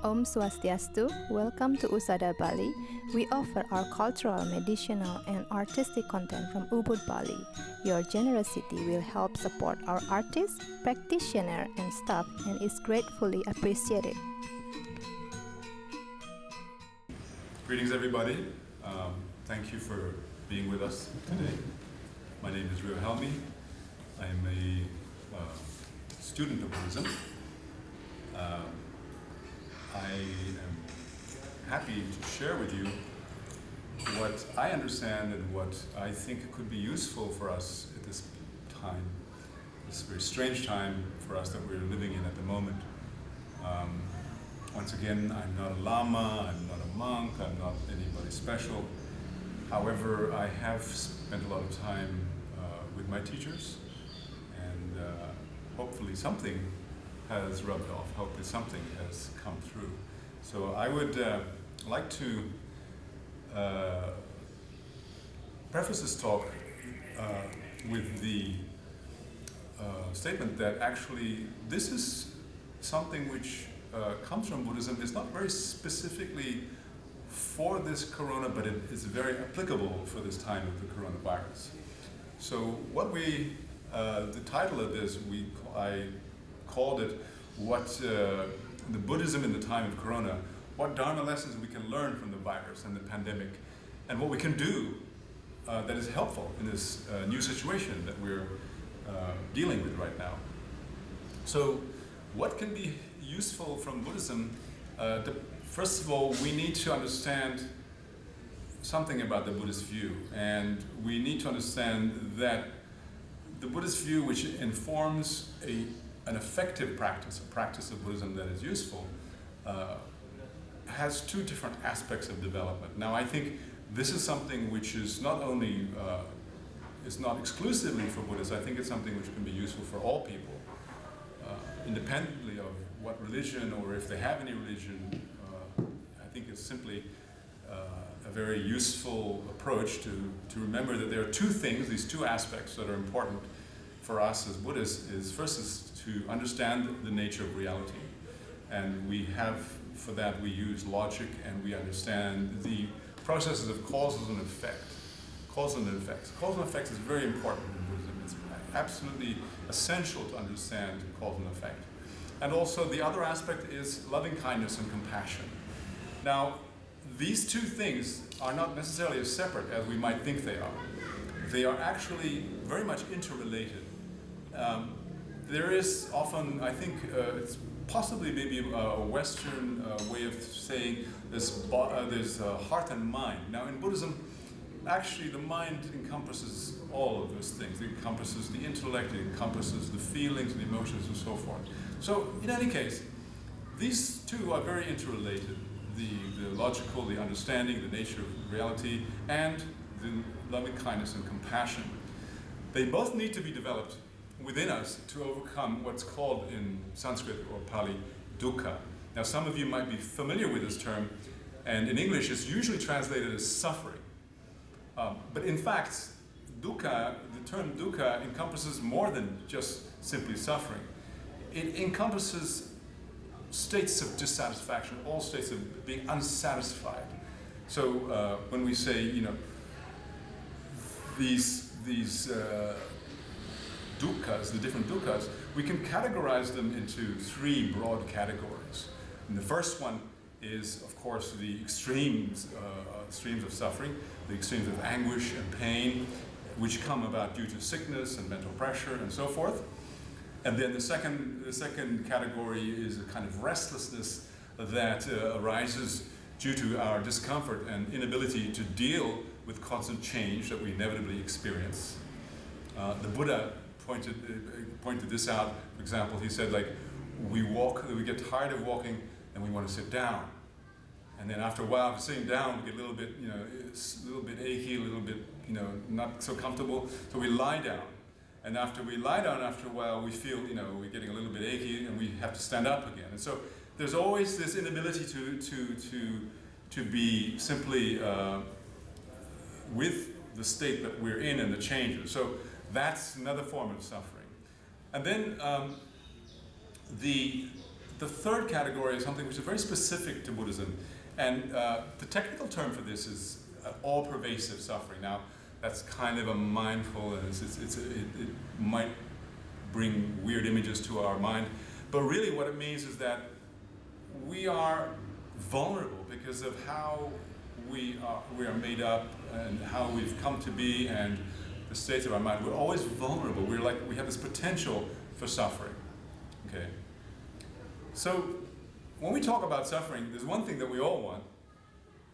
Om Swastiastu, welcome to Usada Bali. We offer our cultural, medicinal and artistic content from Ubud, Bali. Your generosity will help support our artists, practitioner and staff and is gratefully appreciated. Greetings everybody. Thank you for being with us today. My name is Rio Helmi. I'm a student of Buddhism. I am happy to share with you what I understand and what I think could be useful for us at this time, this very strange time for us that we're living in at the moment. Once again, I'm not a lama, I'm not a monk, I'm not anybody special. However, I have spent a lot of time with my teachers, and hopefully something has rubbed off, hopefully something has come through. So I would like to preface this talk with the statement that actually this is something which comes from Buddhism. It's not very specifically for this corona, but it is very applicable for this time of the coronavirus. So what the title of this, I called it the Buddhism in the time of Corona, what Dharma lessons we can learn from the virus and the pandemic, and what we can do that is helpful in this new situation that we're dealing with right now. So what can be useful from Buddhism? First of all, we need to understand something about the Buddhist view, and we need to understand that the Buddhist view, which informs an effective practice, a practice of Buddhism that is useful, has two different aspects of development. Now, I think this is something which is not only, is not exclusively for Buddhists. I think it's something which can be useful for all people, independently of what religion or if they have any religion. I think it's simply a very useful approach to remember that there are two things, these two aspects that are important for us as Buddhists. First is to understand the nature of reality. And for that we use logic, and we understand the processes of causes and effect. Cause and effects. Cause and effects is very important in Buddhism. It's absolutely essential to understand cause and effect. And also the other aspect is loving kindness and compassion. Now, these two things are not necessarily as separate as we might think they are. They are actually very much interrelated. There is often, I think, it's possibly maybe a Western way of saying there's heart and mind. Now in Buddhism, actually the mind encompasses all of those things. It encompasses the intellect, it encompasses the feelings, the emotions, and so forth. So in any case, these two are very interrelated. The logical, the understanding, the nature of reality, and the loving kindness and compassion. They both need to be developed within us to overcome what's called in Sanskrit or Pali, dukkha. Now some of you might be familiar with this term, and in English it's usually translated as suffering. But in fact, dukkha, the term dukkha encompasses more than just simply suffering. It encompasses states of dissatisfaction, all states of being unsatisfied. So when we say, these dukkhas, the different dukkhas, we can categorize them into three broad categories. And the first one is, of course, the extremes of suffering, the extremes of anguish and pain, which come about due to sickness and mental pressure and so forth. And then the second category is a kind of restlessness that arises due to our discomfort and inability to deal with constant change that we inevitably experience. The Buddha pointed this out. For example, he said, we get tired of walking and we want to sit down. And then after a while, after sitting down, we get a little bit achy, a little bit, not so comfortable. So we lie down. And after we lie down, after a while, we feel, we're getting a little bit achy and we have to stand up again. And so there's always this inability to be simply with the state that we're in and the changes. So that's another form of suffering. And then the The third category is something which is very specific to Buddhism. And the technical term for this is all-pervasive suffering. Now, that's kind of a mindful, and it might bring weird images to our mind. But really what it means is that we are vulnerable because of how we are made up and how we've come to be and the states of our mind. We're always vulnerable. We have this potential for suffering. Okay. So when we talk about suffering, there's one thing that we all want,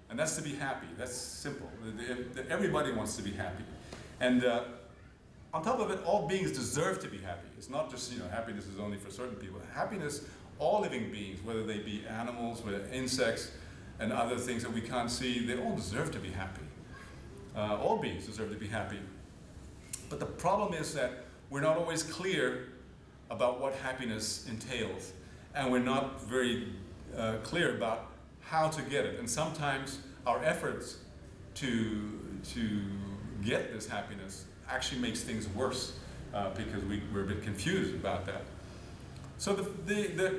and that's to be happy. That's simple. Everybody wants to be happy. And on top of it, all beings deserve to be happy. It's not just, happiness is only for certain people. Happiness, all living beings, whether they be animals, whether insects, and other things that we can't see, they all deserve to be happy. All beings deserve to be happy. But the problem is that we're not always clear about what happiness entails. And we're not very clear about how to get it. And sometimes our efforts to get this happiness actually makes things worse because we're a bit confused about that. So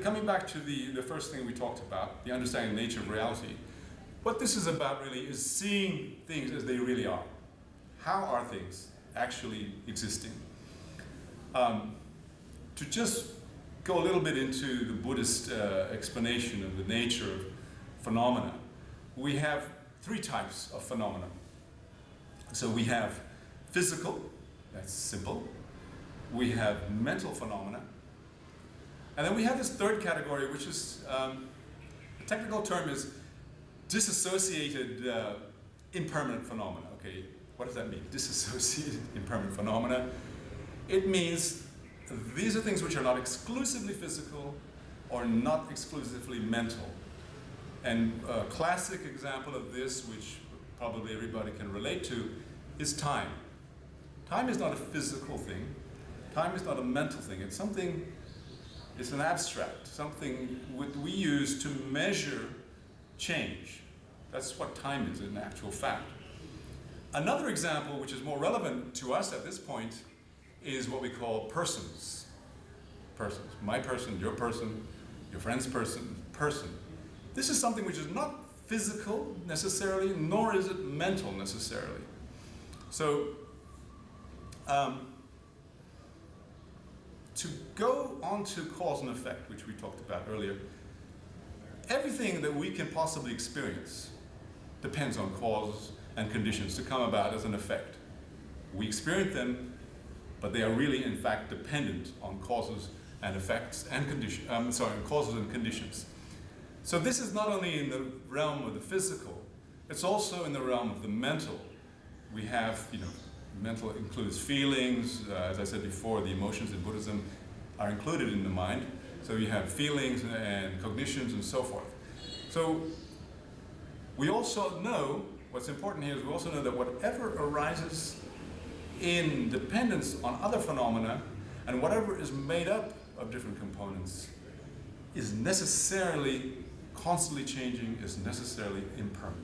coming back to the first thing we talked about, the understanding the nature of reality, what this is about really is seeing things as they really are. How are things actually existing? To just go a little bit into the Buddhist explanation of the nature of phenomena, we have three types of phenomena. So we have physical, that's simple. We have mental phenomena. And then we have this third category, which is, the technical term is disassociated impermanent phenomena. Okay, what does that mean? Disassociated impermanent phenomena. It means these are things which are not exclusively physical or not exclusively mental. And a classic example of this, which probably everybody can relate to, is time. Time is not a physical thing. Time is not a mental thing. It's something, it's an abstract, something we use to measure change. That's what time is in actual fact. Another example, which is more relevant to us at this point, is what we call persons. Persons. My person, your friend's person, person. This is something which is not physical necessarily, nor is it mental necessarily. So, to go on to cause and effect, which we talked about earlier, everything that we can possibly experience depends on causes and conditions to come about as an effect. We experience them, but they are really, in fact, dependent on causes and effects and causes and conditions. So this is not only in the realm of the physical, it's also in the realm of the mental. We have, mental includes feelings. As I said before, the emotions in Buddhism are included in the mind. So you have feelings and cognitions and so forth. So we also know, what's important here is we also know that whatever arises in dependence on other phenomena and whatever is made up of different components is necessarily constantly changing, is necessarily impermanent.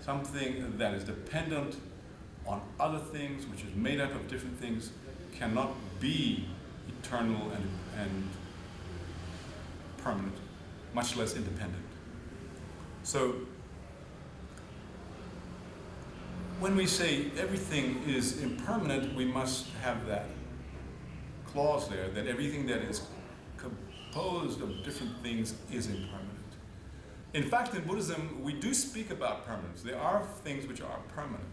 Something that is dependent on other things, which is made up of different things, cannot be eternal and permanent, much less independent. So, when we say everything is impermanent, we must have that clause there, that everything that is composed of different things is impermanent. In fact, in Buddhism, we do speak about permanence. There are things which are permanent,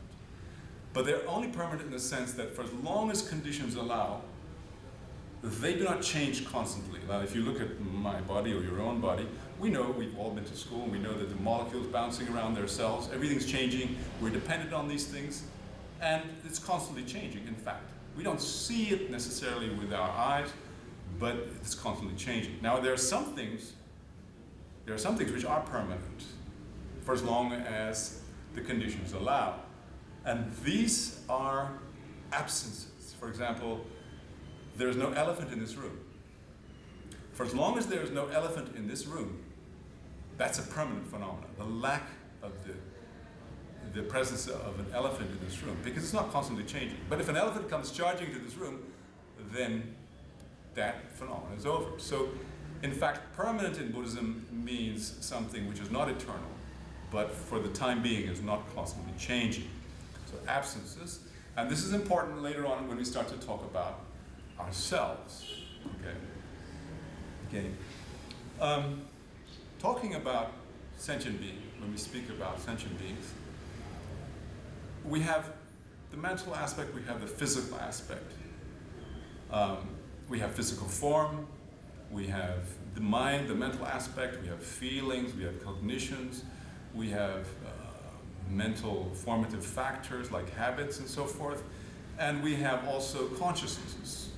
but they're only permanent in the sense that for as long as conditions allow, they do not change constantly. Now, if you look at my body or your own body, we know, we've all been to school, and we know that the molecules bouncing around their cells, everything's changing, we're dependent on these things, and it's constantly changing, in fact. We don't see it necessarily with our eyes, but it's constantly changing. Now, there are some things which are permanent, for as long as the conditions allow. And these are absences. For example, there is no elephant in this room. For as long as there is no elephant in this room, that's a permanent phenomenon, the lack of the presence of an elephant in this room, because it's not constantly changing. But if an elephant comes charging into this room, then that phenomenon is over. So In fact, permanent in Buddhism means something which is not eternal, but for the time being is not constantly changing. So absences, and this is important later on when we start to talk about ourselves. Okay. Talking about sentient being, when we speak about sentient beings, we have the mental aspect, we have the physical aspect. We have physical form, we have the mind, the mental aspect, we have feelings, we have cognitions, we have mental formative factors like habits and so forth, and we have also consciousnesses.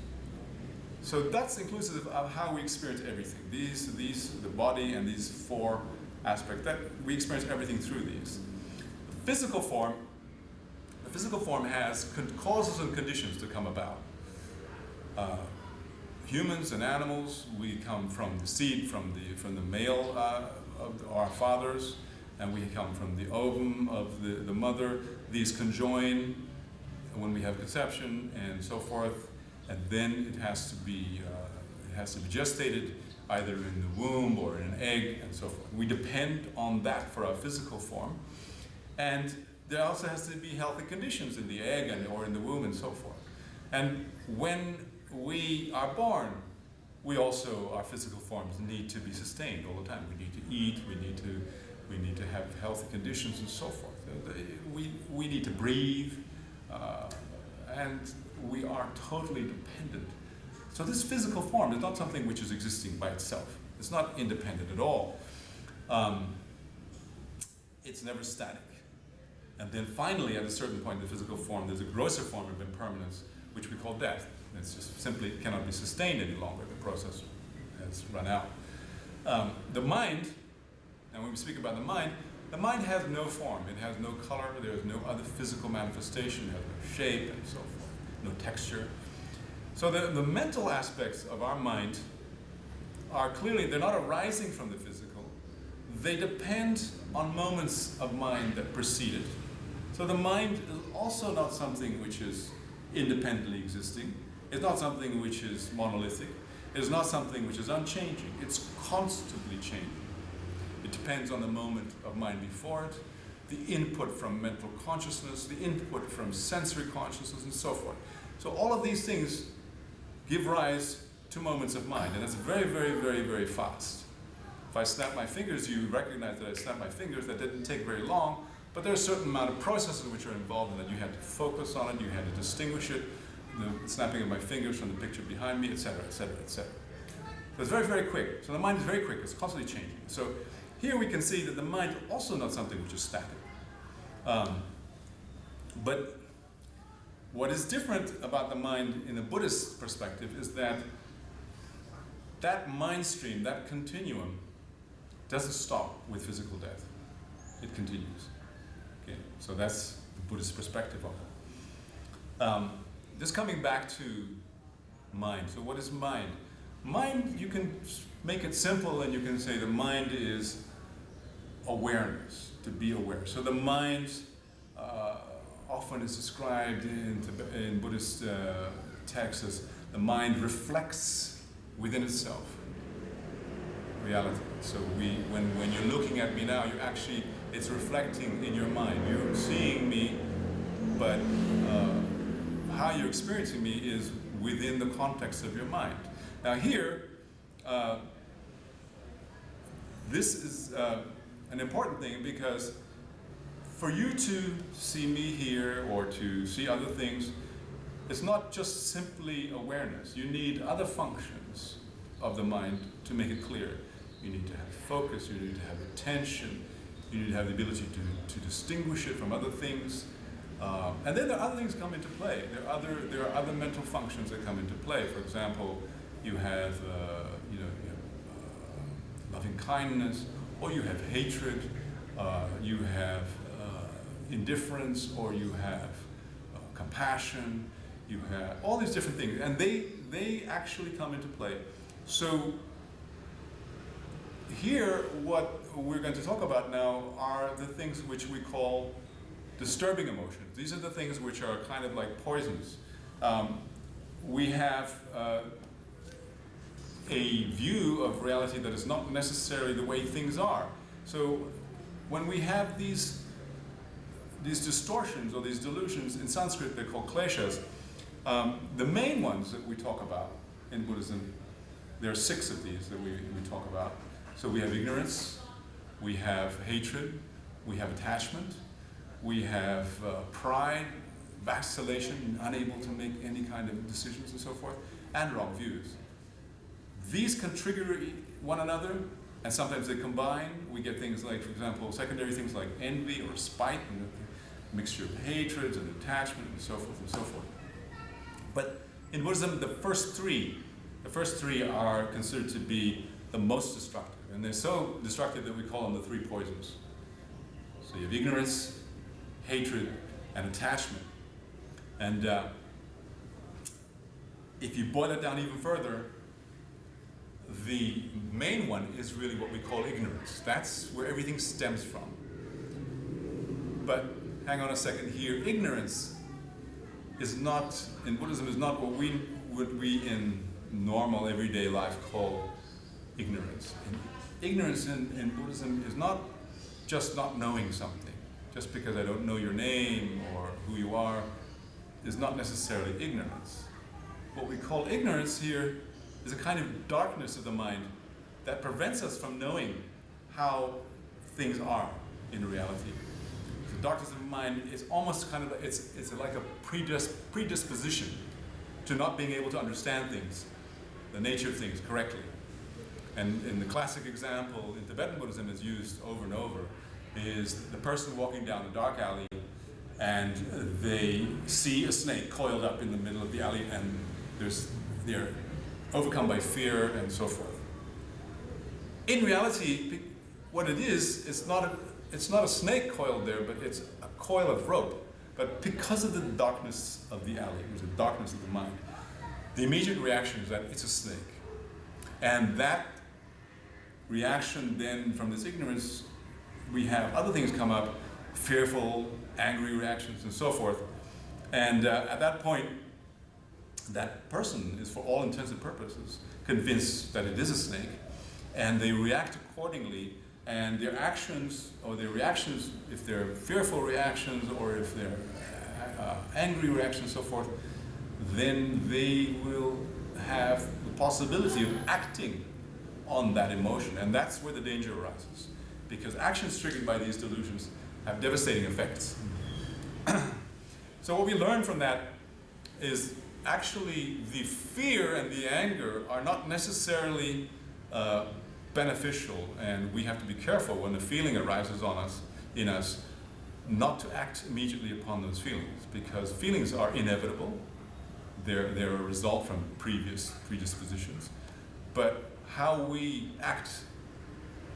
So that's inclusive of how we experience everything. The body and these four aspects, that we experience everything through these. The physical form has causes and conditions to come about. Humans and animals, we come from the seed, from the male of our fathers, and we come from the ovum of the mother. These conjoin when we have conception and so forth, and then it has to be gestated either in the womb or in an egg and so forth. We depend on that for our physical form, and there also has to be healthy conditions in the egg or in the womb and so forth. And when we are born, our physical forms need to be sustained all the time. We need to eat, we need to have healthy conditions and so forth. We need to breathe, and we are totally dependent. So this physical form is not something which is existing by itself. It's not independent at all. It's never static. And then finally, at a certain point in the physical form, there's a grosser form of impermanence, which we call death. It's just simply cannot be sustained any longer. The process has run out. The mind, and when we speak about the mind has no form. It has no color. There is no other physical manifestation. It has no shape and so forth, no texture. So the mental aspects of our mind are clearly, they're not arising from the physical. They depend on moments of mind that precede it. So the mind is also not something which is independently existing. It's not something which is monolithic. It's not something which is unchanging. It's constantly changing. It depends on the moment of mind before it, the input from mental consciousness, the input from sensory consciousness, and so forth. So all of these things give rise to moments of mind, and it's very, very, very, very fast. If I snap my fingers, you recognize that I snapped my fingers. That didn't take very long, but there are a certain amount of processes which are involved in that. You had to focus on it, you had to distinguish it, the snapping of my fingers from the picture behind me, etc., etc., etc. So it's very, very quick. So the mind is very quick, it's constantly changing. So here we can see that the mind is also not something which is static. But what is different about the mind in a Buddhist perspective is that that mind stream, that continuum, doesn't stop with physical death. It continues. Okay, so that's the Buddhist perspective of it. Just coming back to mind. So what is mind? Mind, you can make it simple and you can say the mind is awareness, to be aware. So the mind often is described in Buddhist texts as the mind reflects within itself reality. So when you're looking at me now, it's reflecting in your mind. You're seeing me, but how you're experiencing me is within the context of your mind. Now here, this is an important thing, because for you to see me here or to see other things, it's not just simply awareness. You need other functions of the mind to make it clear. You need to have focus, you need to have attention, you need to have the ability to distinguish it from other things. And then there are other things come into play. There are other mental functions that come into play. For example, you have loving kindness, or you have hatred, you have indifference, or you have compassion, you have all these different things, and they actually come into play. So here, what we're going to talk about now are the things which we call disturbing emotions. These are the things which are kind of like poisons. We have a view of reality that is not necessarily the way things are. So when we have these distortions or these delusions, in Sanskrit they're called kleshas, the main ones that we talk about in Buddhism, there are 6 of these that we talk about. So we have ignorance, we have hatred, we have attachment, we have pride, vacillation, unable to make any kind of decisions and so forth, and wrong views. These can trigger one another, and sometimes they combine. We get things like, for example, secondary things like envy or spite, and a mixture of hatred and attachment and so forth and so forth. But in Buddhism, the first three are considered to be the most destructive. And they're so destructive that we call them the 3 poisons. So you have ignorance, hatred, and attachment. And if you boil it down even further, the main one is really what we call ignorance. That's where everything stems from. But hang on a second here. Ignorance is not, in Buddhism, is not what we in normal everyday life call ignorance. And ignorance in Buddhism is not just not knowing something. Just because I don't know your name or who you are is not necessarily ignorance. What we call ignorance here is a kind of darkness of the mind that prevents us from knowing how things are in reality. The darkness of the mind is almost kind of, it's like a predisposition to not being able to understand things, the nature of things correctly. And in the classic example in Tibetan Buddhism is used over and over is the person walking down a dark alley and they see a snake coiled up in the middle of the alley, and they're overcome by fear and so forth. In reality, what it is, it's not a snake coiled there, but it's a coil of rope. But because of the darkness of the alley, the darkness of the mind, the immediate reaction is that it's a snake. And that reaction then from this ignorance, we have other things come up, fearful, angry reactions and so forth. And at that point, that person is for all intents and purposes convinced that it is a snake, and they react accordingly, and their actions or their reactions, if they're fearful reactions or if they're angry reactions and so forth, then they will have the possibility of acting on that emotion, and that's where the danger arises, because actions triggered by these delusions have devastating effects. So what we learn from that is actually the fear and the anger are not necessarily beneficial, and we have to be careful when a feeling arises in us, not to act immediately upon those feelings, because feelings are inevitable. They're a result from previous predispositions. But how we act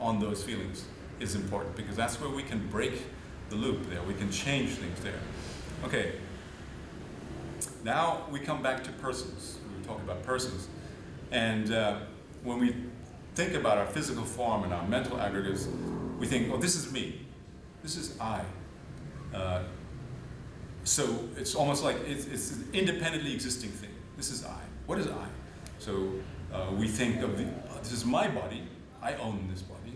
on those feelings is important, because that's where we can break the loop there. We can change things there. Okay. Now we come back to persons. We talk about persons. And when we think about our physical form and our mental aggregates, we think, oh, this is me. This is I. So it's almost like it's an independently existing thing. This is I. What is I? So we think of this is my body. I own this body.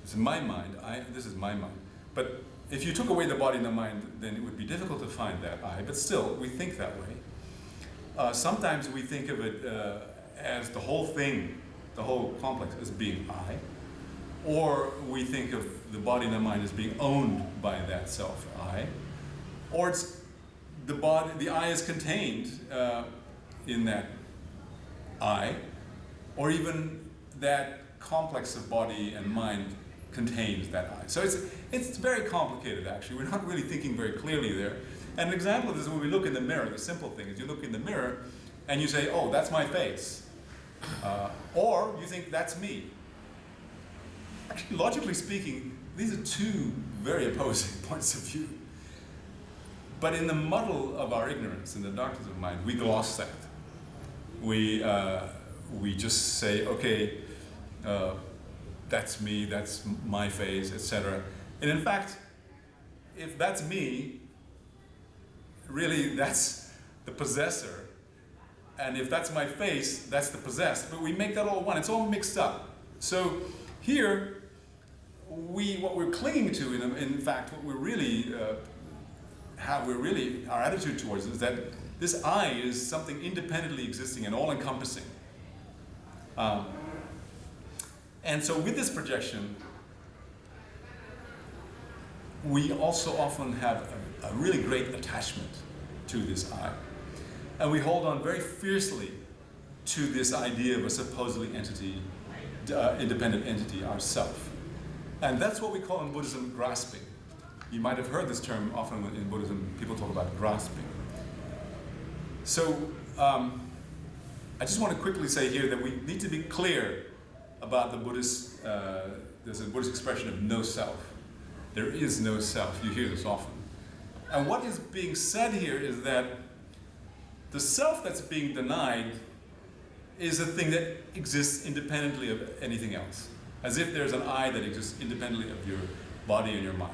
This is my mind. This is my mind. But if you took away the body and the mind, then it would be difficult to find that I. But still, we think that way. Sometimes we think of it as the whole thing, the whole complex, as being I. Or we think of the body and the mind as being owned by that self, I. Or it's the body, the I is contained in that I. Or even that complex of body and mind contains that I. So it's very complicated, actually. We're not really thinking very clearly there. And an example of this is when we look in the mirror. The simple thing is you look in the mirror and you say, oh, that's my face. Or you think, that's me. Actually, logically speaking, these are two very opposing points of view. But in the muddle of our ignorance, in the darkness of mind, we gloss that. We just say, okay, that's me, that's my face, etc. And in fact, if that's me, really that's the possessor, And if that's my face, that's the possessed. But we make that all one. It's all mixed up. So here, what we're clinging to, in fact, what we're really, our attitude towards it is that this I is something independently existing and all-encompassing. And so with this projection, we also often have a really great attachment to this I. And we hold on very fiercely to this idea of a supposedly independent entity, ourself. And that's what we call in Buddhism grasping. You might have heard this term often in Buddhism, people talk about grasping. So I just want to quickly say here that we need to be clear about the Buddhist, there's a Buddhist expression of no self. There is no self. You hear this often. And what is being said here is that the self that's being denied is a thing that exists independently of anything else. As if there's an I that exists independently of your body and your mind.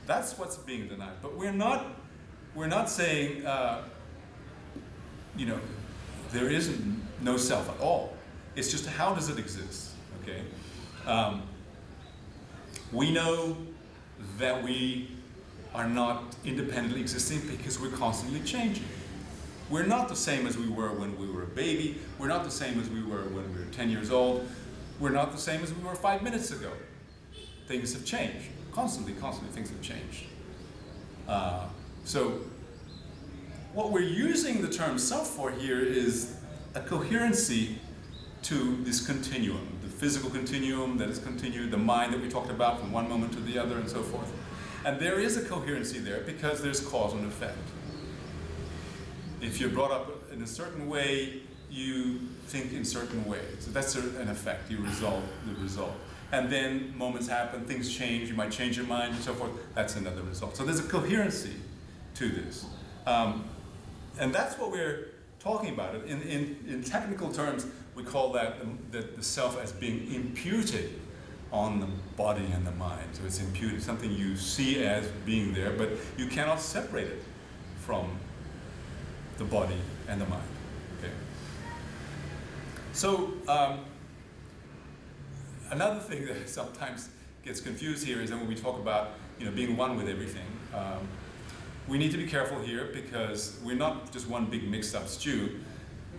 That's what's being denied. But we're not saying, there is no self at all. It's just how does it exist, okay? We know that we are not independently existing because we're constantly changing. We're not the same as we were when we were a baby. We're not the same as we were when we were 10 years old. We're not the same as we were 5 minutes ago. Things have changed. Constantly things have changed. So what we're using the term self for here is a coherency to this continuum, the physical continuum that is continued, the mind that we talked about from one moment to the other and so forth. And there is a coherency there because there's cause and effect. If you're brought up in a certain way, you think in certain ways. So that's an effect, you resolve the result. And then moments happen, things change, you might change your mind and so forth, that's another result. So there's a coherency to this. And that's what we're talking about. In technical terms, we call that the self as being imputed on the body and the mind. So it's imputed, something you see as being there, but you cannot separate it from the body and the mind. Okay. So another thing that sometimes gets confused here is that when we talk about being one with everything, we need to be careful here because we're not just one big mixed-up stew.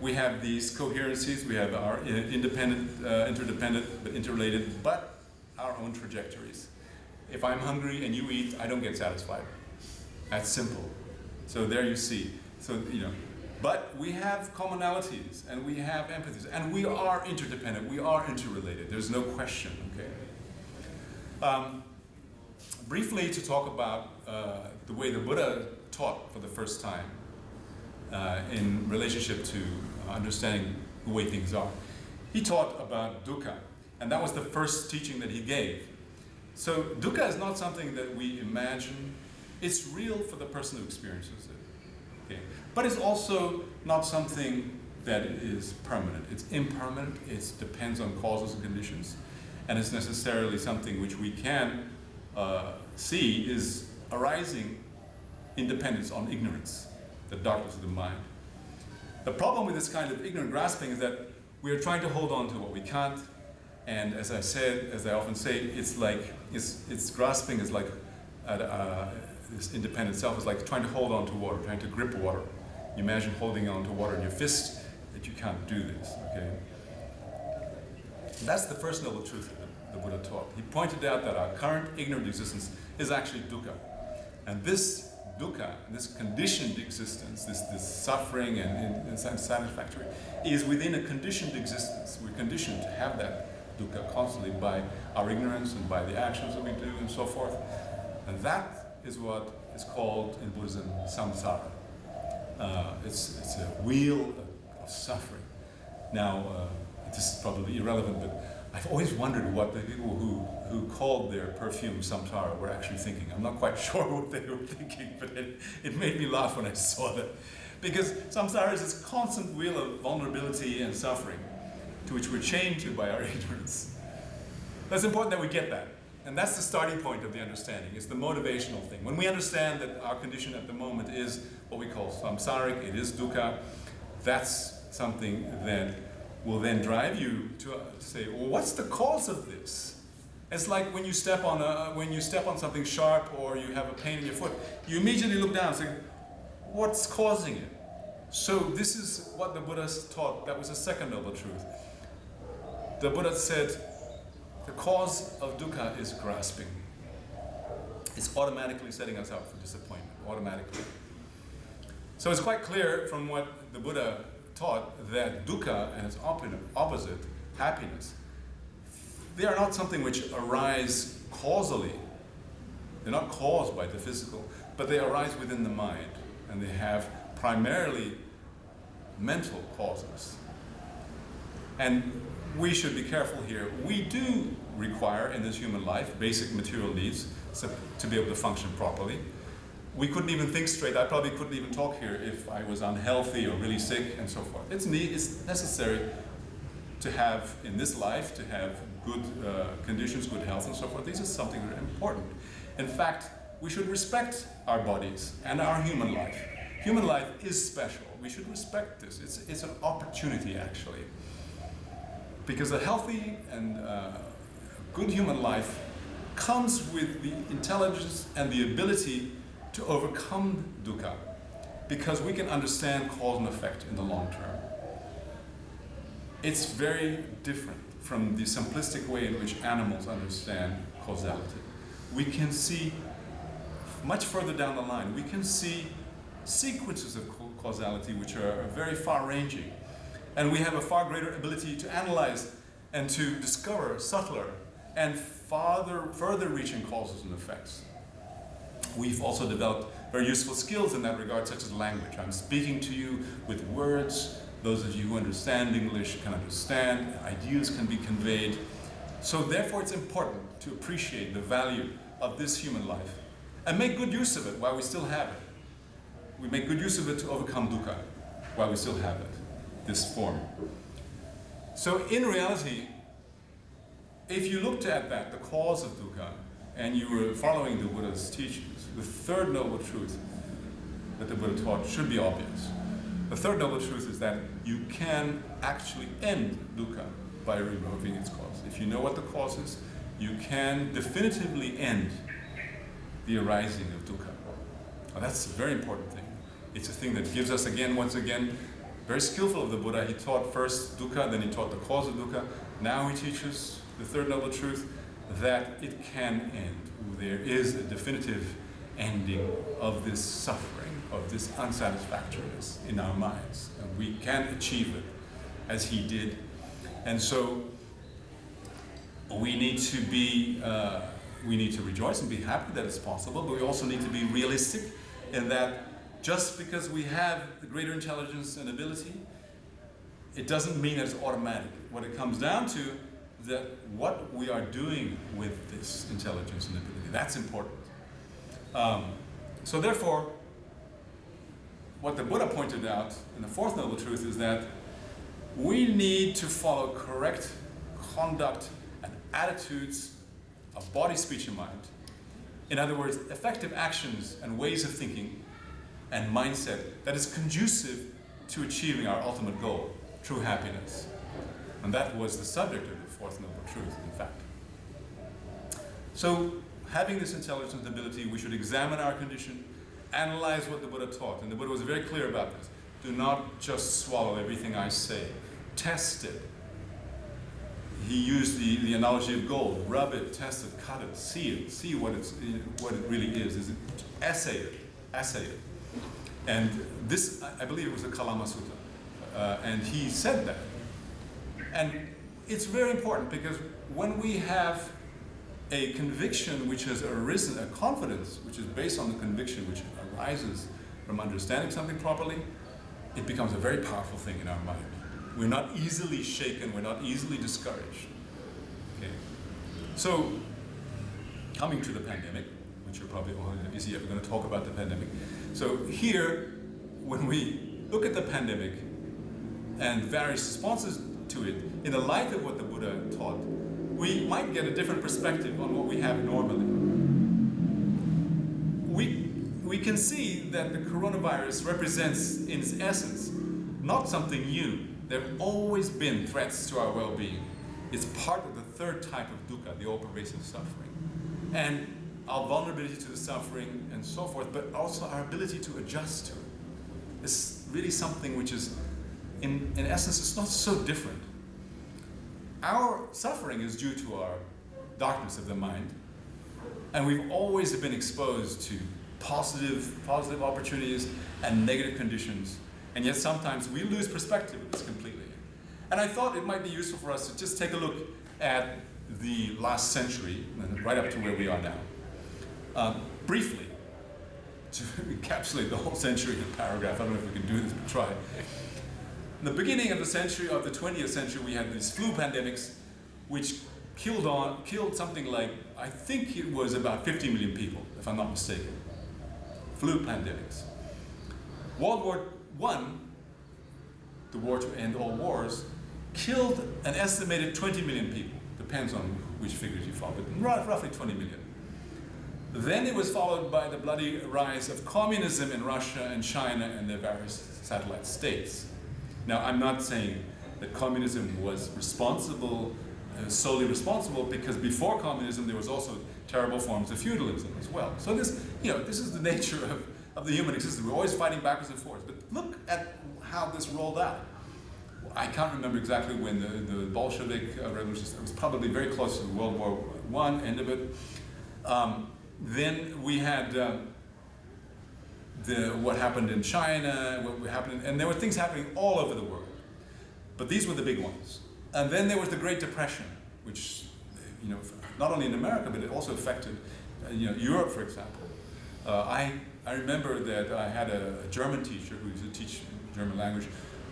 We have these coherencies, we have our independent, interdependent, but interrelated, but our own trajectories. If I'm hungry and you eat, I don't get satisfied. That's simple. So there you see. So, but we have commonalities and we have empathies and we are interdependent, we are interrelated, there's no question, okay? Briefly to talk about the way the Buddha taught for the first time in relationship to understanding the way things are. He taught about dukkha, and that was the first teaching that he gave. So dukkha is not something that we imagine, it's real for the person who experiences it. Okay. But it's also not something that is permanent. It's impermanent, it depends on causes and conditions, and it's necessarily something which we can see is arising independence on ignorance, the darkness of the mind. The problem with this kind of ignorant grasping is that we are trying to hold on to what we can't, and as I often say, it's grasping is like this independent self is like trying to hold on to water, trying to grip water. You imagine holding on to water in your fist, that you can't do this, okay? That's the first noble truth that the Buddha taught. He pointed out that our current ignorant existence is actually dukkha. And this dukkha, this conditioned existence, this suffering and unsatisfactory, is within a conditioned existence. We're conditioned to have that dukkha constantly by our ignorance and by the actions that we do and so forth. And that is what is called in Buddhism samsara. It's a wheel of suffering. Now, this is probably irrelevant, but I've always wondered what the people who called their perfume samsara were actually thinking. I'm not quite sure what they were thinking, but it made me laugh when I saw that. Because samsara is this constant wheel of vulnerability and suffering to which we're chained to by our ignorance. That's important that we get that. And that's the starting point of the understanding. It's the motivational thing. When we understand that our condition at the moment is what we call samsaric, it is dukkha, that's something that will then drive you to say, well, what's the cause of this? It's like when you step on something sharp or you have a pain in your foot, you immediately look down and say, what's causing it? So this is what the Buddha taught. That was the second noble truth. The Buddha said, the cause of dukkha is grasping. It's automatically setting us up for disappointment, automatically. So it's quite clear from what the Buddha taught that dukkha and its opposite, happiness, they are not something which arise causally. They're not caused by the physical, but they arise within the mind, and they have primarily mental causes. And we should be careful here. We do require in this human life basic material needs to be able to function properly. We couldn't even think straight. I probably couldn't even talk here if I was unhealthy or really sick and so forth. It's necessary to have, in this life, to have good conditions, good health and so forth. These are something that are important. In fact, we should respect our bodies and our human life. Human life is special. We should respect this. It's an opportunity, actually. Because a healthy and good human life comes with the intelligence and the ability to overcome dukkha, because we can understand cause and effect in the long term. It's very different from the simplistic way in which animals understand causality. We can see much further down the line. We can see sequences of causality which are very far-ranging. And we have a far greater ability to analyze and to discover subtler and further-reaching causes and effects. We've also developed very useful skills in that regard, such as language. I'm speaking to you with words. Those of you who understand English can understand. Ideas can be conveyed. So therefore, it's important to appreciate the value of this human life and make good use of it while we still have it. We make good use of it to overcome dukkha while we still have it, this form. So in reality, if you looked at that, the cause of dukkha, and you were following the Buddha's teachings, the third noble truth that the Buddha taught should be obvious. The third noble truth is that you can actually end dukkha by removing its cause. If you know what the cause is, you can definitively end the arising of dukkha. Now that's a very important thing. It's a thing that gives us, once again, very skillful of the Buddha. He taught first dukkha, then he taught the cause of dukkha. Now he teaches the third noble truth, that it can end. There is a definitive ending of this suffering, of this unsatisfactoriness in our minds. And we can achieve it as he did. And so we need to rejoice and be happy that it's possible, but we also need to be realistic in that just because we have the greater intelligence and ability, it doesn't mean that it's automatic. What it comes down to is that what we are doing with this intelligence and ability, that's important. So therefore, what the Buddha pointed out in the fourth noble truth is that we need to follow correct conduct and attitudes of body, speech, and mind. In other words, effective actions and ways of thinking and mindset that is conducive to achieving our ultimate goal, true happiness. And that was the subject of the fourth noble truth, in fact. So, having this intelligence and ability, we should examine our condition, analyze what the Buddha taught. And the Buddha was very clear about this. Do not just swallow everything I say. Test it. He used the analogy of gold. Rub it, test it, cut it, see what it really is. Is it assay it. And this, I believe it was the Kalama Sutta. And he said that. And it's very important because when we have a conviction which has arisen, a confidence which is based on the conviction which arises from understanding something properly, it becomes a very powerful thing in our mind. We're not easily shaken, we're not easily discouraged. Okay. So, coming to the pandemic, which you're probably all ever going to talk about the pandemic. So here, when we look at the pandemic and various responses to it, in the light of what the Buddha taught, we might get a different perspective on what we have normally. We can see that the coronavirus represents, in its essence, not something new. There have always been threats to our well-being. It's part of the third type of dukkha, the all-pervasive suffering. And our vulnerability to the suffering and so forth, but also our ability to adjust to it. It's really something which is, in essence, it's not so different. Our suffering is due to our darkness of the mind, and we've always been exposed to positive opportunities and negative conditions, and yet sometimes we lose perspective of this completely. And I thought it might be useful for us to just take a look at the last century, and right up to where we are now. Briefly, to encapsulate the whole century in a paragraph. I don't know if we can do this, but try. In the beginning of the century, of the 20th century, we had these flu pandemics, which killed something like, I think it was about 50 million people, if I'm not mistaken. Flu pandemics. World War I, the war to end all wars, killed an estimated 20 million people. Depends on which figures you follow, but roughly 20 million. Then it was followed by the bloody rise of communism in Russia and China and their various satellite states. Now, I'm not saying that communism was responsible, solely responsible, because before communism there was also terrible forms of feudalism as well. So this is the nature of the human existence. We're always fighting backwards and forwards. But look at how this rolled out. I can't remember exactly when the Bolshevik revolution, it was probably very close to World War I, end of it. Then we had what happened in China, and there were things happening all over the world. But these were the big ones. And then there was the Great Depression, which, not only in America, but it also affected, Europe, for example. I remember that I had a German teacher who used to teach German language,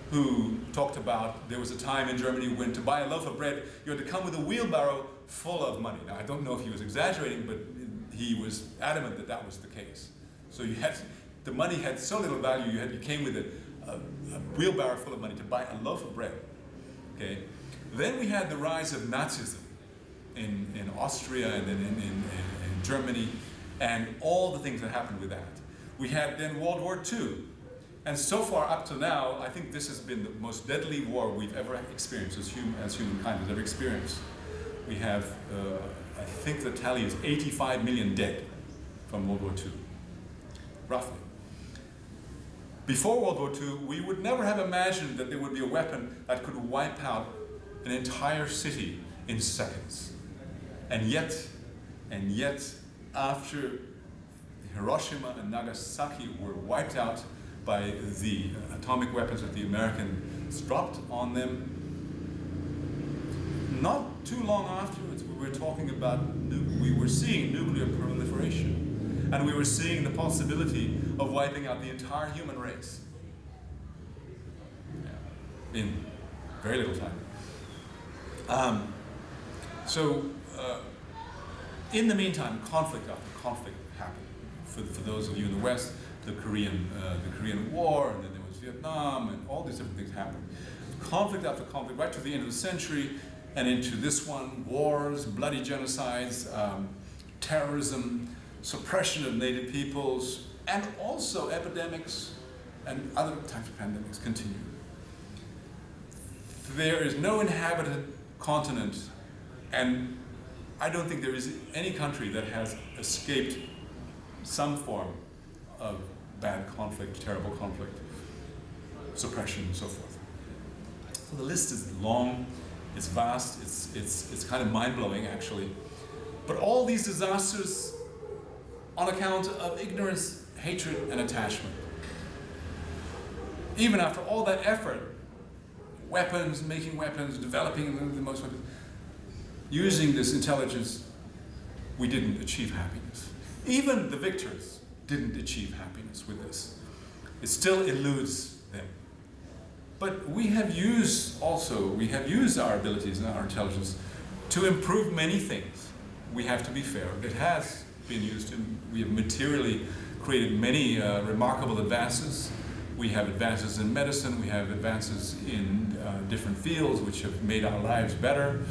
who talked about there was a time in Germany when to buy a loaf of bread, you had to come with a wheelbarrow full of money. Now, I don't know if he was exaggerating, but he was adamant that that was the case. So the money had so little value, you came with a wheelbarrow full of money to buy a loaf of bread. Okay. Then we had the rise of Nazism in Austria and then in Germany, and all the things that happened with that. We had then World War II. And so far up to now, I think this has been the most deadly war we've ever experienced, as humankind has ever experienced. We have, I think the tally is 85 million dead from World War II, roughly. Before World War II, we would never have imagined that there would be a weapon that could wipe out an entire city in seconds. And yet, after Hiroshima and Nagasaki were wiped out by the atomic weapons that the Americans dropped on them, not too long afterwards, we were seeing nuclear proliferation, and we were seeing the possibility of wiping out the entire human race in very little time. In the meantime, conflict after conflict happened. For those of you in the West, the Korean War, and then there was Vietnam, and all these different things happened. Conflict after conflict, right to the end of the century, and into this one, wars, bloody genocides, terrorism, suppression of native peoples, and also epidemics and other types of pandemics continue. There is no inhabited continent, and I don't think there is any country that has escaped some form of bad conflict, terrible conflict, suppression, and so forth. So the list is long, it's vast, it's kind of mind-blowing actually. But all these disasters on account of ignorance, hatred, and attachment. Even after all that effort, weapons, making weapons, developing the most weapons, using this intelligence, we didn't achieve happiness. Even the victors didn't achieve happiness with this. It still eludes them. But we have used our abilities and our intelligence to improve many things. We have to be fair. It has been used, we have materially created many remarkable advances. We have advances in medicine, we have advances in different fields which have made our lives better,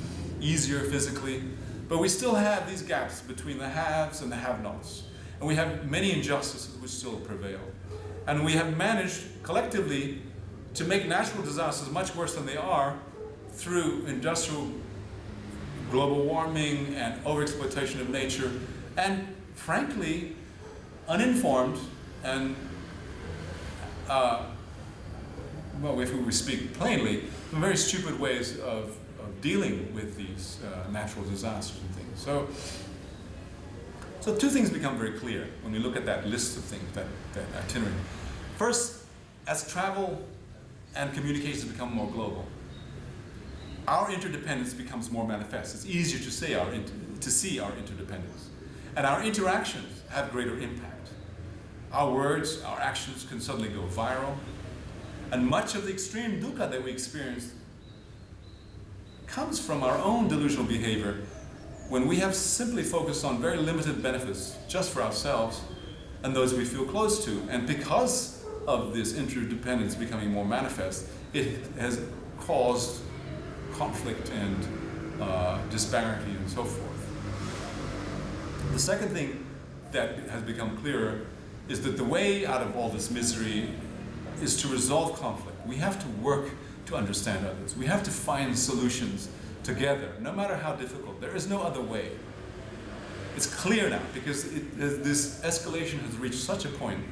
easier physically, but we still have these gaps between the haves and the have-nots. And we have many injustices which still prevail. And we have managed collectively to make natural disasters much worse than they are through industrial global warming and overexploitation of nature, and frankly, uninformed and, well, if we speak plainly, some very stupid ways of dealing with these natural disasters and things. So two things become very clear when we look at that list of things, that itinerary. First, as travel and communications become more global, our interdependence becomes more manifest. It's easier to see our interdependence. And our interactions have greater impact. Our words, our actions can suddenly go viral. And much of the extreme dukkha that we experience comes from our own delusional behavior when we have simply focused on very limited benefits just for ourselves and those we feel close to. And because of this interdependence becoming more manifest, it has caused conflict and disparity and so forth. The second thing that has become clearer is that the way out of all this misery is to resolve conflict. We have to work to understand others. We have to find solutions together, no matter how difficult. There is no other way. It's clear now, because this escalation has reached such a point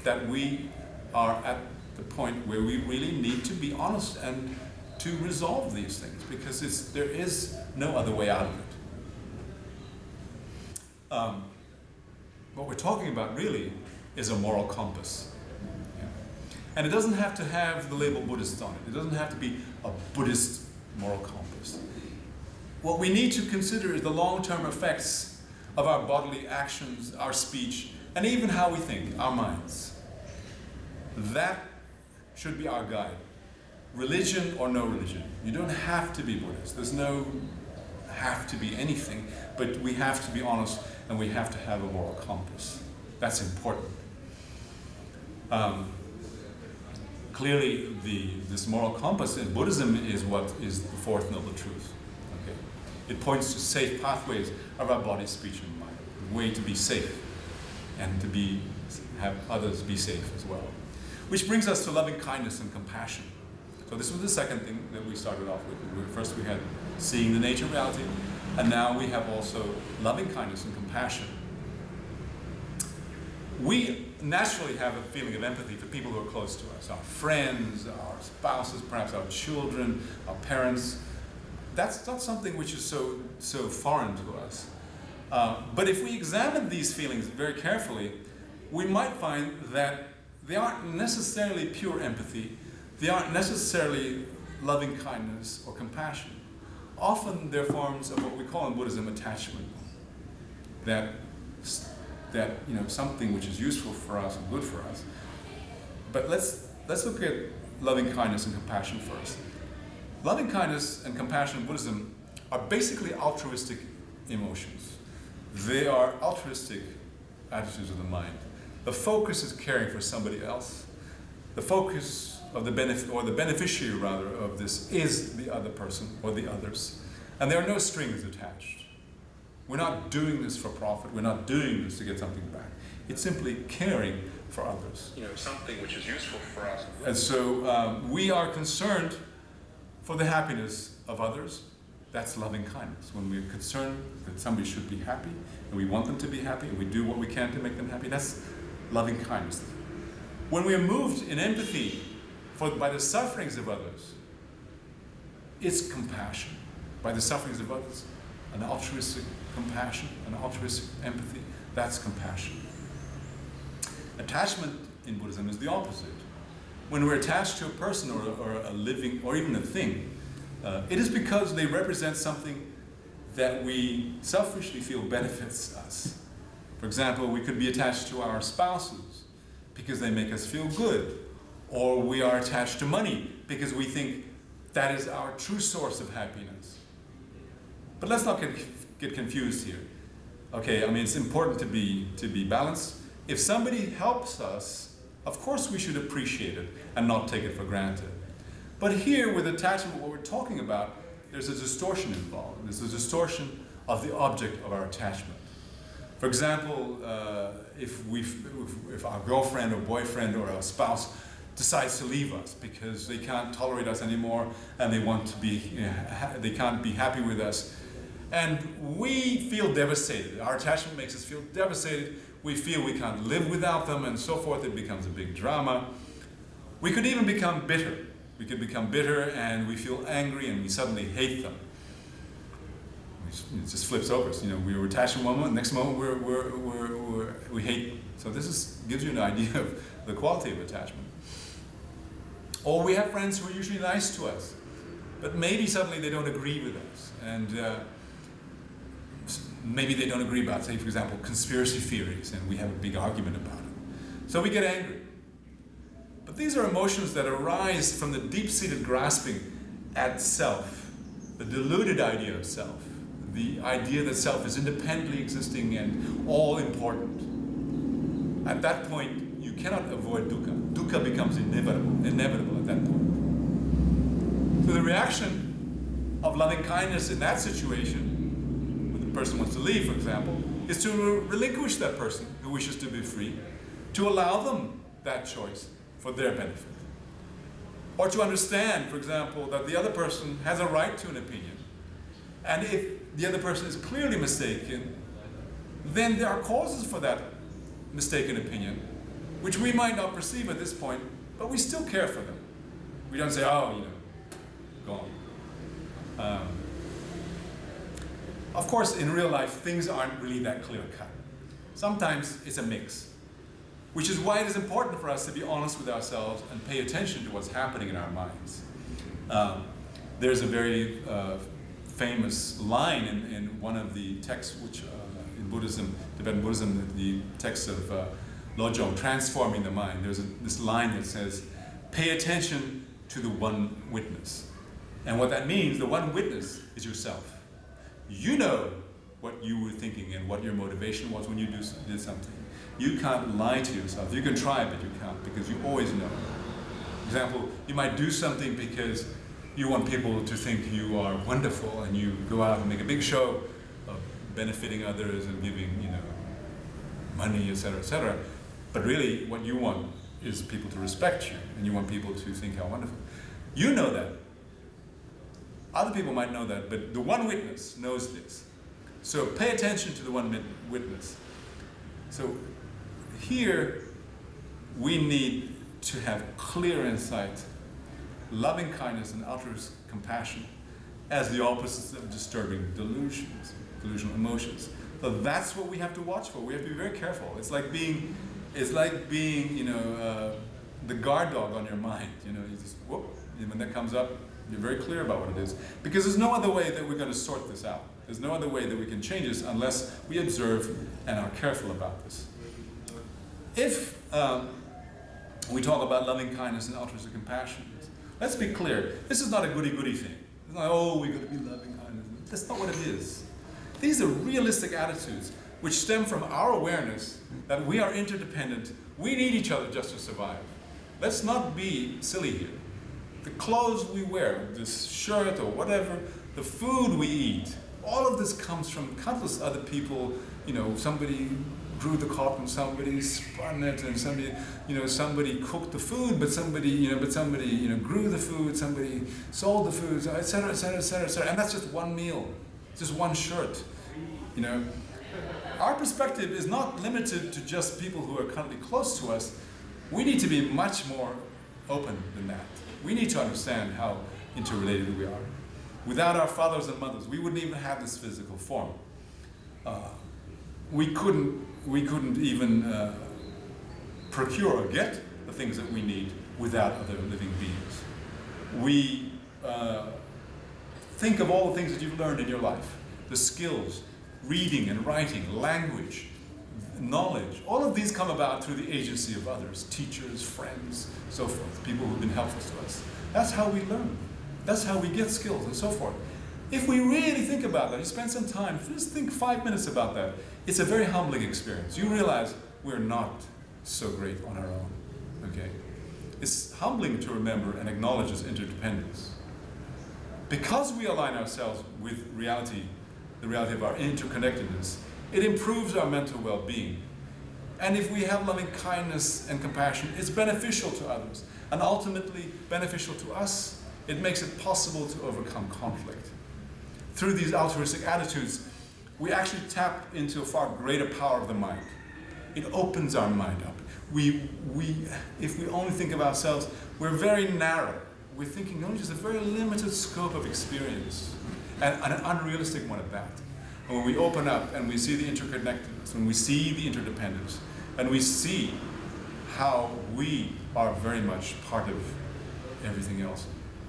that we are at the point where we really need to be honest and to resolve these things, because there is no other way out of it. What we're talking about really is a moral compass. And it doesn't have to have the label Buddhist on it. It doesn't have to be a Buddhist moral compass. What we need to consider is the long-term effects of our bodily actions, our speech, and even how we think, our minds. That should be our guide. Religion or no religion. You don't have to be Buddhist. There's no have to be anything, but we have to be honest and we have to have a moral compass. That's important. Clearly, this moral compass in Buddhism is what is the fourth noble truth. Okay? It points to safe pathways of our body, speech, and mind. The way to be safe and to have others be safe as well. Which brings us to loving kindness and compassion. So this was the second thing that we started off with. First we had seeing the nature of reality, and now we have also loving kindness and compassion. We naturally have a feeling of empathy for people who are close to us, our friends, our spouses, perhaps our children, our parents. That's not something which is so foreign to us. But if we examine these feelings very carefully, we might find that they aren't necessarily pure empathy. They aren't necessarily loving kindness or compassion. Often they're forms of what we call in Buddhism attachment. That something which is useful for us and good for us. But let's look at loving kindness and compassion first. Loving kindness and compassion in Buddhism are basically altruistic emotions. They are altruistic attitudes of the mind. The focus is caring for somebody else. The focus of the benefit, or the beneficiary rather, of this is the other person or the others. And there are no strings attached. We're not doing this for profit. We're not doing this to get something back. It's simply caring for others. Something which is useful for us. And so we are concerned for the happiness of others. That's loving kindness. When we're concerned that somebody should be happy, and we want them to be happy, and we do what we can to make them happy, that's loving kindness. When we are moved in empathy by the sufferings of others, it's compassion. By the sufferings of others, an altruistic compassion, an altruistic empathy, that's compassion. Attachment in Buddhism is the opposite. When we're attached to a person or a living, or even a thing, it is because they represent something that we selfishly feel benefits us. For example, we could be attached to our spouses because they make us feel good, or we are attached to money because we think that is our true source of happiness. But let's not get confused here. Okay, it's important to be balanced. If somebody helps us, of course we should appreciate it and not take it for granted. But here, with attachment, what we're talking about, there's a distortion involved. There's a distortion of the object of our attachment. For example, if our girlfriend or boyfriend or our spouse decides to leave us because they can't tolerate us anymore and they want to be, they can't be happy with us. And we feel devastated. Our attachment makes us feel devastated. We feel we can't live without them and so forth. It becomes a big drama. We could even become bitter. We could become bitter and we feel angry and we suddenly hate them. It just flips over. So, we were attached in one moment, next moment we hate. So this gives you an idea of the quality of attachment. Or we have friends who are usually nice to us, but maybe suddenly they don't agree with us. And maybe they don't agree about, say, for example, conspiracy theories, and we have a big argument about it. So we get angry. But these are emotions that arise from the deep-seated grasping at self, the deluded idea of self, the idea that self is independently existing and all-important. At that point, you cannot avoid dukkha. Dukkha becomes inevitable at that point. So the reaction of loving kindness in that situation, when the person wants to leave, for example, is to relinquish that person who wishes to be free, to allow them that choice for their benefit. Or to understand, for example, that the other person has a right to an opinion. And if the other person is clearly mistaken, then there are causes for that mistaken opinion, which we might not perceive at this point, but we still care for them. We don't say, oh, go on. Of course, in real life, things aren't really that clear-cut. Sometimes it's a mix, which is why it is important for us to be honest with ourselves and pay attention to what's happening in our minds. There's a very famous line in one of the texts, which in Buddhism, Tibetan Buddhism, the text of Lojong, Transforming the Mind. There's this line that says, pay attention to the one witness. And what that means, the one witness is yourself. You know what you were thinking and what your motivation was when you did something. You can't lie to yourself. You can try, but you can't, because you always know. For example, you might do something because you want people to think you are wonderful, and you go out and make a big show of benefiting others and giving, money, etc., etc. But really, what you want is people to respect you, and you want people to think how wonderful. You know that. Other people might know that, but the one witness knows this. So pay attention to the one witness. So here, we need to have clear insight, loving kindness and altruistic compassion as the opposites of disturbing delusions, delusional emotions. So that's what we have to watch for. We have to be very careful. It's like being the guard dog on your mind. You just whoop, when that comes up, you're very clear about what it is. Because there's no other way that we're going to sort this out. There's no other way that we can change this unless we observe and are careful about this. If we talk about loving kindness and altruistic compassion, let's be clear, this is not a goody-goody thing. It's not, we're going to be loving kindness. That's not what it is. These are realistic attitudes which stem from our awareness that we are interdependent. We need each other just to survive. Let's not be silly here. The clothes we wear, this shirt or whatever, the food we eat, all of this comes from countless other people. Somebody grew the cotton, somebody spun it, and somebody cooked the food, but somebody grew the food, somebody sold the food, etc., etc., etc., etc. And that's just one meal, just one shirt. Our perspective is not limited to just people who are currently close to us. We need to be much more open than that. We need to understand how interrelated we are. Without our fathers and mothers, we wouldn't even have this physical form. We couldn't even procure or get the things that we need without other living beings. We think of all the things that you've learned in your life, the skills, reading and writing, language, knowledge. All of these come about through the agency of others, teachers, friends, so forth, people who've been helpful to us. That's how we learn. That's how we get skills and so forth. If we really think about that, you spend some time, just think 5 minutes about that, it's a very humbling experience. You realize we're not so great on our own, okay? It's humbling to remember and acknowledge this interdependence. Because we align ourselves with reality, the reality of our interconnectedness, it improves our mental well-being. And if we have loving kindness and compassion, it's beneficial to others. and ultimately beneficial to us. It makes it possible to overcome conflict. Through these altruistic attitudes, we actually tap into a far greater power of the mind. It opens our mind up. If we only think of ourselves, we're very narrow. We're thinking only just a very limited scope of experience, and an unrealistic one at that. And when we open up and we see the interconnectedness, when we see the interdependence, and we see how we are very much part of everything else,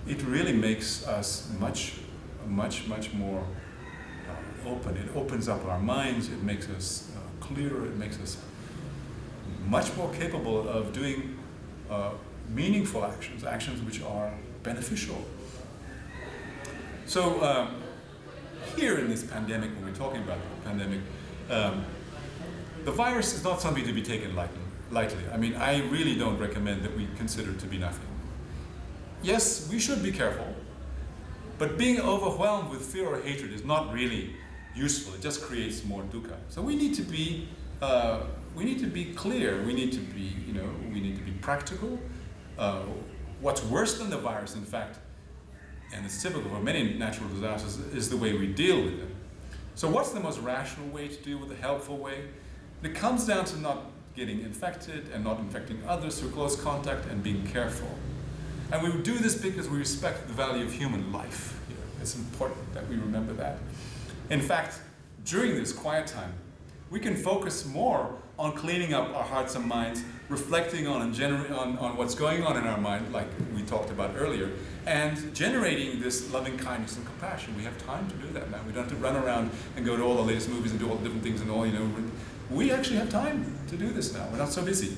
it really makes us much more open. It opens up our minds, it makes us clearer, it makes us much more capable of doing meaningful actions which are beneficial. So here in this pandemic, when we're talking about the pandemic, the virus is not something to be taken lightly. I mean, I really don't recommend that we consider it to be nothing. Yes, we should be careful, but being overwhelmed with fear or hatred is not really useful. It just creates more dukkha. So we need to be clear. We need to be practical. What's worse than the virus, in fact, and it's typical for many natural disasters, is the way we deal with them. So what's the most rational way to deal with it, a helpful way? It comes down to not getting infected and not infecting others through close contact and being careful. And we do this because we respect the value of human life. It's important that we remember that. In fact, during this quiet time, we can focus more on cleaning up our hearts and minds, reflecting on what's going on in our mind, like we talked about earlier, and generating this loving kindness and compassion. We have time to do that now. We don't have to run around and go to all the latest movies and do all the different things and all, we actually have time to do this now. We're not so busy.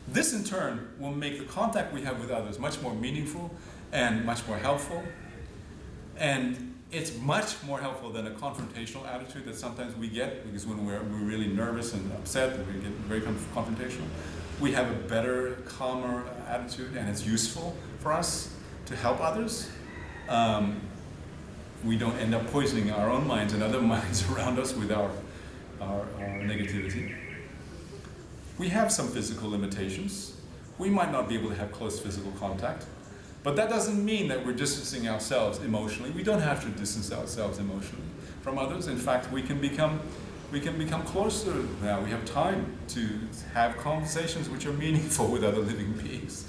This in turn will make the contact we have with others much more meaningful and much more helpful. And it's much more helpful than a confrontational attitude that sometimes we get, because when we're really nervous and upset and we get very confrontational, we have a better, calmer attitude, and it's useful for us to help others. We don't end up poisoning our own minds and other minds around us with our negativity. We have some physical limitations. We might not be able to have close physical contact, but that doesn't mean that we're distancing ourselves emotionally. We don't have to distance ourselves emotionally from others. In fact, we can become closer now. We have time to have conversations which are meaningful with other living beings,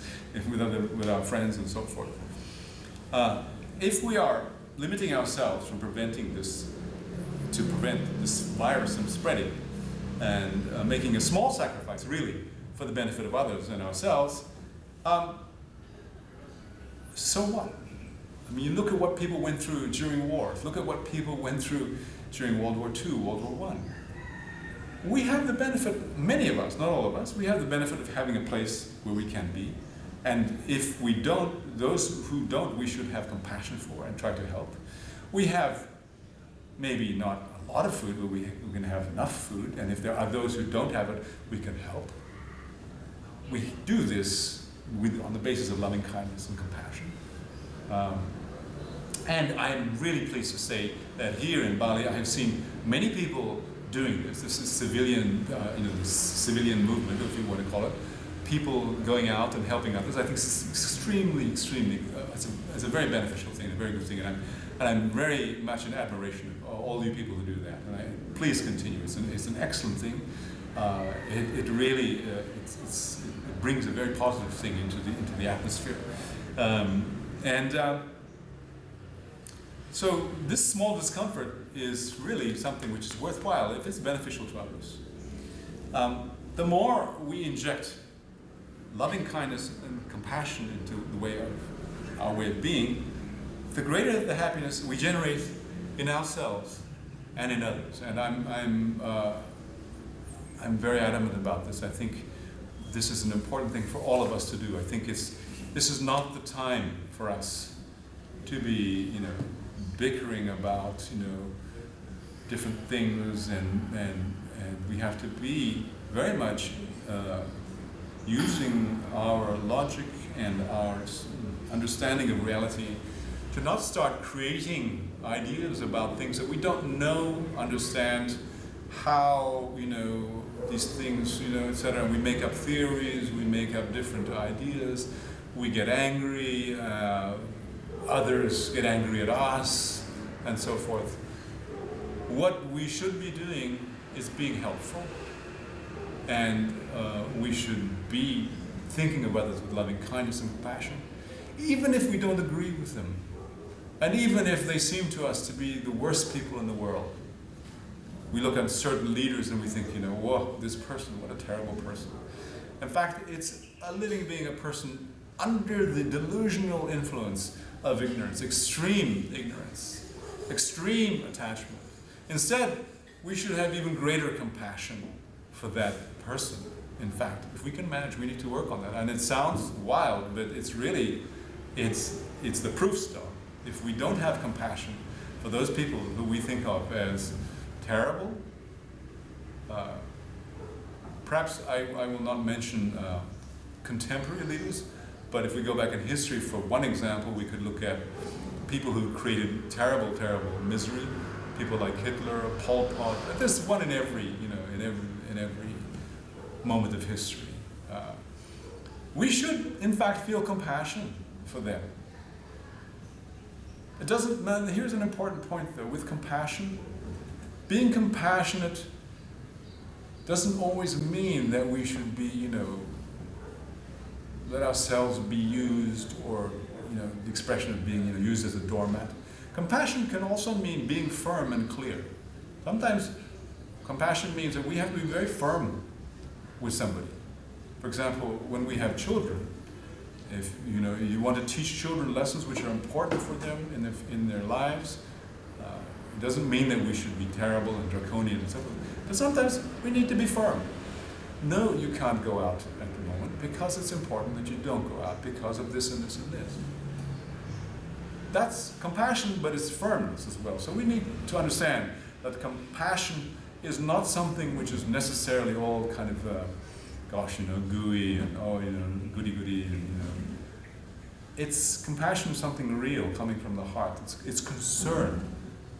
with our friends and so forth. If we are limiting ourselves from preventing this, to prevent this virus from spreading, and making a small sacrifice, really, for the benefit of others and ourselves, so what? I mean, you look at what people went through during wars. Look at what people went through during World War II, World War I. We have the benefit, many of us, not all of us, we have the benefit of having a place where we can be. And if we don't, those who don't, we should have compassion for and try to help. We have maybe not a lot of food, but we can have enough food. And if there are those who don't have it, we can help. We do this on the basis of loving kindness and compassion. And I'm really pleased to say that here in Bali, I have seen many people doing this. This is civilian, this civilian movement, if you want to call it. People going out and helping others. I think it's extremely, it's a very beneficial thing, a very good thing, and I'm very much in admiration of all you people who do that. And please continue. It's an excellent thing. It really it brings a very positive thing into the atmosphere. So this small discomfort is really something which is worthwhile if it's beneficial to others. The more we inject loving kindness and compassion into our way of being, the greater the happiness we generate in ourselves and in others. And I'm very adamant about this. I think this is an important thing for all of us to do. I think this is not the time for us to be, bickering about, different things, and we have to be very much using our logic and our understanding of reality to not start creating ideas about things that we don't know, understand how, these things, etc. We make up theories, we make up different ideas, we get angry, others get angry at us, and so forth. What we should be doing is being helpful, and we should be thinking of others with loving kindness and compassion, even if we don't agree with them, and even if they seem to us to be the worst people in the world. We look at certain leaders and we think, whoa, this person, what a terrible person. In fact, it's a living being, a person under the delusional influence of ignorance, extreme attachment. Instead, we should have even greater compassion for that person. In fact, if we can manage, we need to work on that. And it sounds wild, but it's really, it's the proof stone. If we don't have compassion for those people who we think of as terrible, perhaps I will not mention contemporary leaders, but if we go back in history for one example, we could look at people who created terrible, terrible misery. People like Hitler, Pol Pot. There's one in every, in every moment of history. We should, in fact, feel compassion for them. It doesn't matter. Here's an important point, though. With compassion, being compassionate doesn't always mean that we should be, let ourselves be used, or, the expression of being, used as a doormat. Compassion can also mean being firm and clear. Sometimes compassion means that we have to be very firm with somebody. For example, when we have children, if you want to teach children lessons which are important for them in their lives, it doesn't mean that we should be terrible and draconian and so forth. But sometimes we need to be firm. No, you can't go out at the moment because it's important that you don't go out because of this and this and this. That's compassion, but it's firmness as well. So we need to understand that compassion is not something which is necessarily all kind of, gooey and goody-goody. It's compassion, something real coming from the heart. It's concern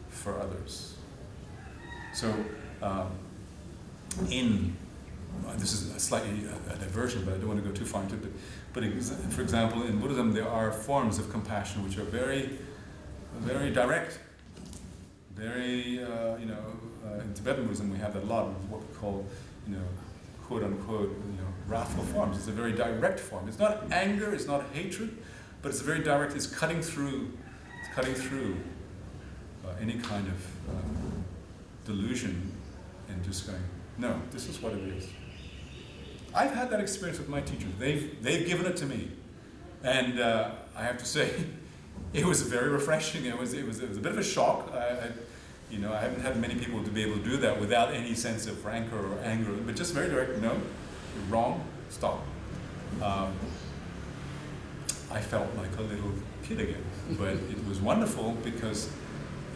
for others. So, this is slightly a diversion, but I don't want to go too far into it. But for example, in Buddhism, there are forms of compassion which are very, very direct. Very, in Tibetan Buddhism, we have a lot of what we call, quote unquote, wrathful forms. It's a very direct form. It's not anger, it's not hatred, but it's very direct. It's cutting through any kind of delusion and just going, no, this is what it is. I've had that experience with my teachers. They've given it to me, and I have to say, it was very refreshing. It was a bit of a shock. I haven't had many people to be able to do that without any sense of rancor or anger, but just very direct. No, you're wrong. Stop. I felt like a little kid again, but it was wonderful because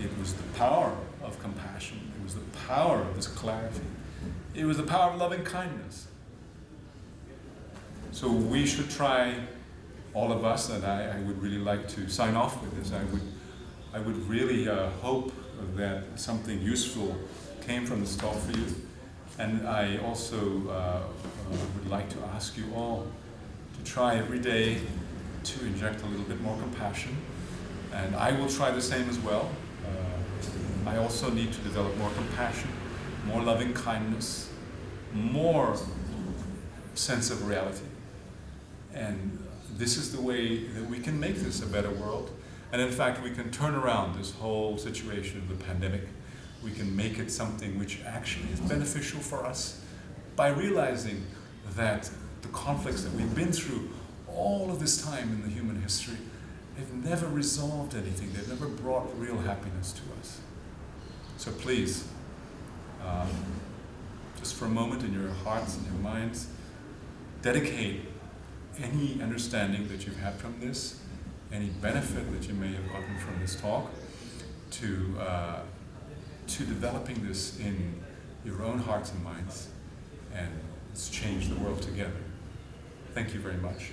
it was the power of compassion. It was the power of this clarity. It was the power of loving kindness. So we should try, all of us, and I would really like to sign off with this. I would really hope that something useful came from this talk for you. And I also would like to ask you all to try every day to inject a little bit more compassion. And I will try the same as well. I also need to develop more compassion, more loving kindness, more sense of reality. And this is the way that we can make this a better world. And in fact, we can turn around this whole situation of the pandemic. We can make it something which actually is beneficial for us by realizing that the conflicts that we've been through all of this time in the human history, they've never resolved anything. They've never brought real happiness to us. So please, just for a moment in your hearts and your minds, dedicate any understanding that you've had from this, any benefit that you may have gotten from this talk, to developing this in your own hearts and minds, and let's change the world together. Thank you very much.